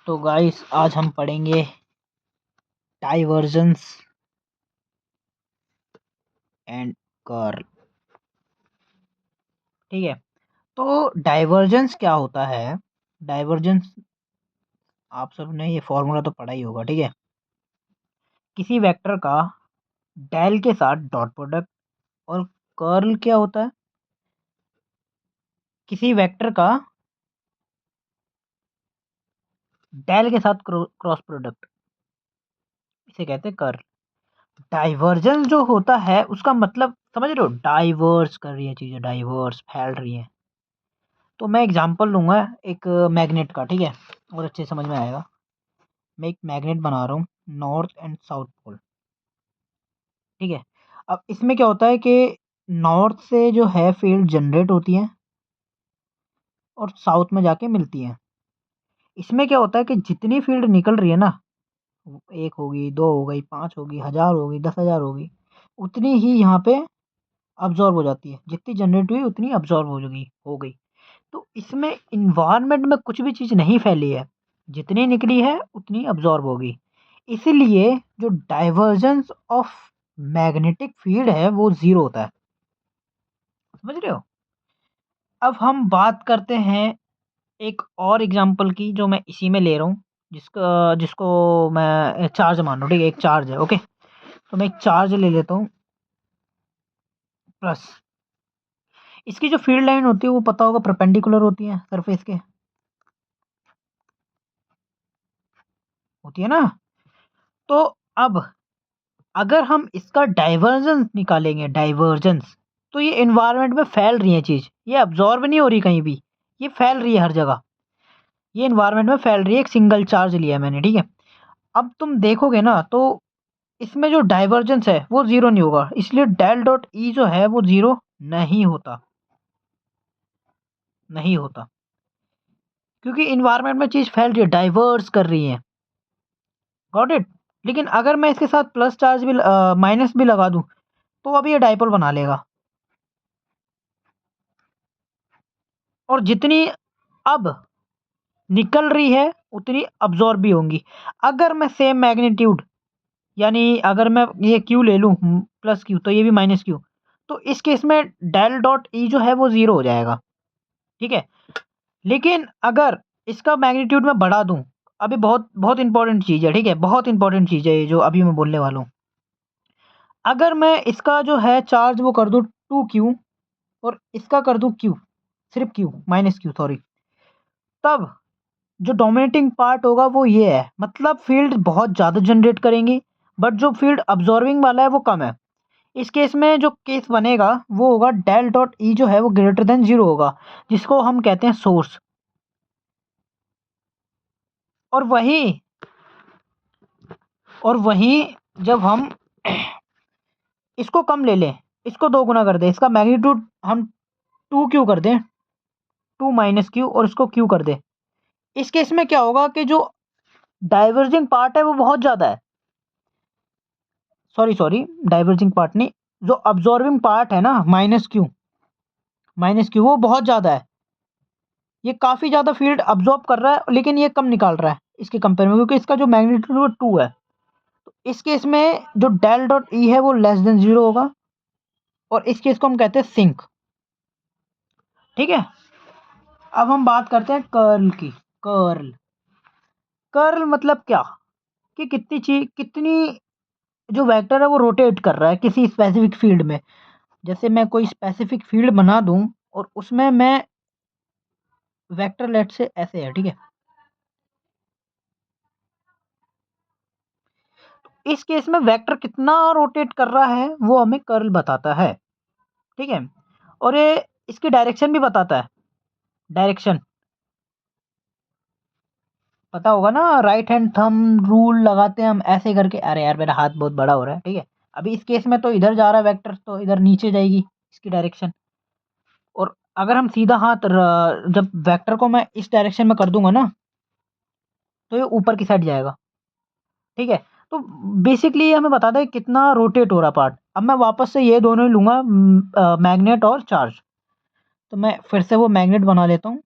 तो गाइस आज हम पढ़ेंगे डाइवर्जेंस एंड कर्ल। ठीक है, तो डाइवर्जेंस क्या होता है? डाइवर्जेंस आप सबने ये फॉर्मूला तो पढ़ा ही होगा। ठीक है, किसी वेक्टर का डेल के साथ डॉट प्रोडक्ट। और कर्ल क्या होता है? किसी वेक्टर का डेल के साथ क्रॉस प्रोडक्ट, इसे कहते हैं कर्ल। डाइवर्जेंस जो होता है उसका मतलब समझ रहे हो? डाइवर्स कर रही है चीजें, डाइवर्स फैल रही है। तो मैं एग्जांपल लूंगा एक मैग्नेट का, ठीक है, और अच्छे समझ में आएगा। मैं एक मैग्नेट बना रहा हूँ, नॉर्थ एंड साउथ पोल। ठीक है, अब इसमें क्या होता है कि नॉर्थ से जो है फील्ड जनरेट होती है और साउथ में जाके मिलती है। इसमें क्या होता है कि जितनी फील्ड निकल रही है ना, एक होगी, दो हो गई, पाँच होगी, हजार होगी, 10,000 होगी, उतनी ही यहाँ पे अब्जॉर्ब हो जाती है। जितनी जनरेट हुई उतनी अब्जॉर्ब हो गई। तो इसमें इन्वायरमेंट में कुछ भी चीज़ नहीं फैली है, जितनी निकली है उतनी अब्जॉर्ब होगी। इसीलिए जो डाइवर्जेंस ऑफ मैग्नेटिक फील्ड है वो ज़ीरो होता है। समझ रहे हो? अब हम बात करते हैं एक और एग्जांपल की, जो मैं इसी में ले रहा हूँ, जिसको मैं चार्ज मान लूँ। ठीक है, एक चार्ज है। ओके, तो मैं एक चार्ज ले लेता हूँ प्लस। इसकी जो फील्ड लाइन होती है वो पता होगा परपेंडिकुलर होती है सरफेस के, होती है ना। तो अब अगर हम इसका डाइवर्जेंस निकालेंगे, डाइवर्जेंस, तो ये एनवायरनमेंट में फैल रही है चीज़, ये अब्जॉर्ब नहीं हो रही कहीं भी, ये फैल रही है हर जगह, ये एनवायरनमेंट में फैल रही है। एक सिंगल चार्ज लिया है मैंने, ठीक है। अब तुम देखोगे ना तो इसमें जो डाइवर्जेंस है वो ज़ीरो नहीं होगा, इसलिए डेल डॉट ई जो है वो ज़ीरो नहीं होता, नहीं होता, क्योंकि इन्वायरमेंट में चीज़ फैल रही है, डाइवर्स कर रही है। Got it? लेकिन अगर मैं इसके साथ प्लस चार्ज भी माइनस भी लगा दूं तो अब ये डाइपोल बना लेगा। और जितनी अब निकल रही है उतनी अब्जॉर्ब भी होंगी। अगर मैं सेम मैग्नीट्यूड, यानी अगर मैं ये क्यू ले लूँ प्लस क्यू, तो ये भी माइनस क्यू, तो इस केस में डेल डॉट ई जो है वो ज़ीरो हो जाएगा। ठीक है, लेकिन अगर इसका मैग्नीट्यूड मैं बढ़ा दूं, अभी बहुत बहुत इंपॉर्टेंट चीज़ है, ठीक है, बहुत इंपॉर्टेंट चीज़ है ये जो अभी मैं बोलने वाला हूँ। अगर मैं इसका जो है चार्ज वो कर दूं टू क्यू और इसका कर दूं क्यू, सिर्फ क्यू, माइनस क्यू, सॉरी, तब जो डोमिनेटिंग पार्ट होगा वो ये है, मतलब फील्ड बहुत ज़्यादा जनरेट करेंगी, बट जो फील्ड अब्जॉर्बिंग वाला है वो कम है। इस केस में जो केस बनेगा वो होगा डेल डॉट ई जो है वो ग्रेटर देन जीरो होगा, जिसको हम कहते हैं सोर्स। और वही और वहीं जब हम इसको कम ले लें, इसको दो गुना कर दें, इसका मैग्नीट्यूड हम टू क्यू कर दें, टू माइनस क्यू, और इसको क्यू कर दें, इस केस में क्या होगा कि जो डाइवर्जिंग पार्ट है वो बहुत ज़्यादा है। सॉरी सॉरी, डाइवर्जिंग पार्ट नहीं, जो अब्जॉर्बिंग पार्ट है ना, माइनस क्यू, माइनस क्यू, वो बहुत ज़्यादा है। ये काफ़ी ज़्यादा फील्ड अब्जॉर्ब कर रहा है, लेकिन ये कम निकाल रहा है इसके कंपेयर में, क्योंकि इसका जो मैग्नीट्यूड वो टू है। तो इस केस में जो डेल डॉट ई है वो लेस देन जीरो होगा, और इस केस को हम कहते हैं सिंक। ठीक है, अब हम बात करते हैं कर्ल की। कर्ल, कर्ल मतलब क्या? कि कितनी जो वेक्टर है वो रोटेट कर रहा है किसी स्पेसिफिक फील्ड में। जैसे मैं कोई स्पेसिफिक फील्ड बना दूं और उसमें मैं वेक्टर लेट से ऐसे है, ठीक है, इस केस में वेक्टर कितना रोटेट कर रहा है वो हमें कर्ल बताता है। ठीक है, और ये इसकी डायरेक्शन भी बताता है। डायरेक्शन पता होगा ना, राइट हैंड थंब रूल लगाते हैं हम ऐसे करके। अरे यार मेरा हाथ बहुत बड़ा हो रहा है। ठीक है, अभी इस केस में तो इधर जा रहा है वेक्टर, तो इधर नीचे जाएगी इसकी डायरेक्शन। और अगर हम सीधा हाथ जब वेक्टर को मैं इस डायरेक्शन में कर दूंगा ना, तो ये ऊपर की साइड जाएगा। ठीक है, तो बेसिकली ये हमें बताता है कितना रोटेट हो रहा पार्ट। अब मैं वापस से ये दोनों ही लूंगा, मैग्नेट और चार्ज। तो मैं फिर से वो मैग्नेट बना लेता हूँ।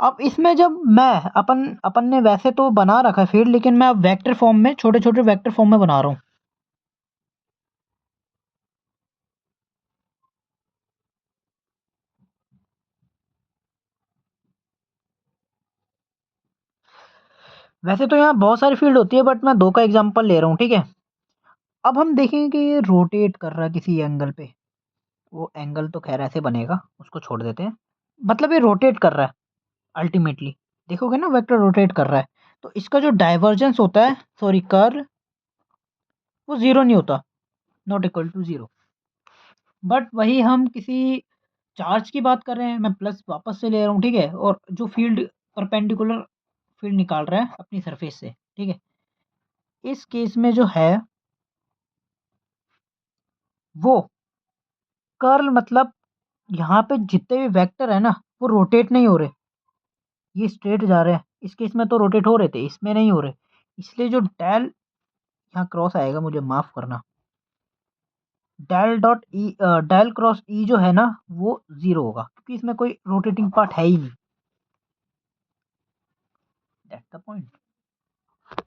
अब इसमें जब मैं अपन अपन ने वैसे तो बना रखा है फील्ड, लेकिन मैं अब वेक्टर फॉर्म में, छोटे-छोटे वेक्टर फॉर्म में बना रहा हूँ। वैसे तो यहाँ बहुत सारी फील्ड होती है, बट मैं 2 का एग्ज़ाम्पल ले रहा हूँ, ठीक है? अब हम देखेंगे कि ये रोटेट कर रहा है किसी एंगल पे। वो एंगल तो ख़ैर ऐसे बनेगा, उसको छोड़ देते हैं। मतलब ये रोटेट कर रहा है अल्टीमेटली। देखोगे ना वेक्टर रोटेट कर रहा है, तो इसका जो डाइवर्जेंस होता है, सॉरी कर्ल, वो 0 नहीं होता, नॉट इक्वल टू 0। बट वही हम किसी चार्ज की बात कर रहे हैं, मैं प्लस वापस से ले रहा हूँ, ठीक है? और जो फील्ड परपेंडिकुलर फील्ड निकाल रहा है अपनी सरफेस से, ठीक है? इस केस में जो है वो कर्ल, मतलब यहाँ पे जितने भी वेक्टर है ना, वो रोटेट नहीं हो रहे, ये स्ट्रेट जा रहे हैं। इस केस में तो रोटेट हो रहे थे, इसमें नहीं हो रहे। इसलिए जो डेल यहाँ क्रॉस आएगा, मुझे माफ़ करना, डेल क्रॉस ई जो है ना, वो 0 होगा, क्योंकि इसमें कोई रोटेटिंग पार्ट है ही नहीं। That's the point.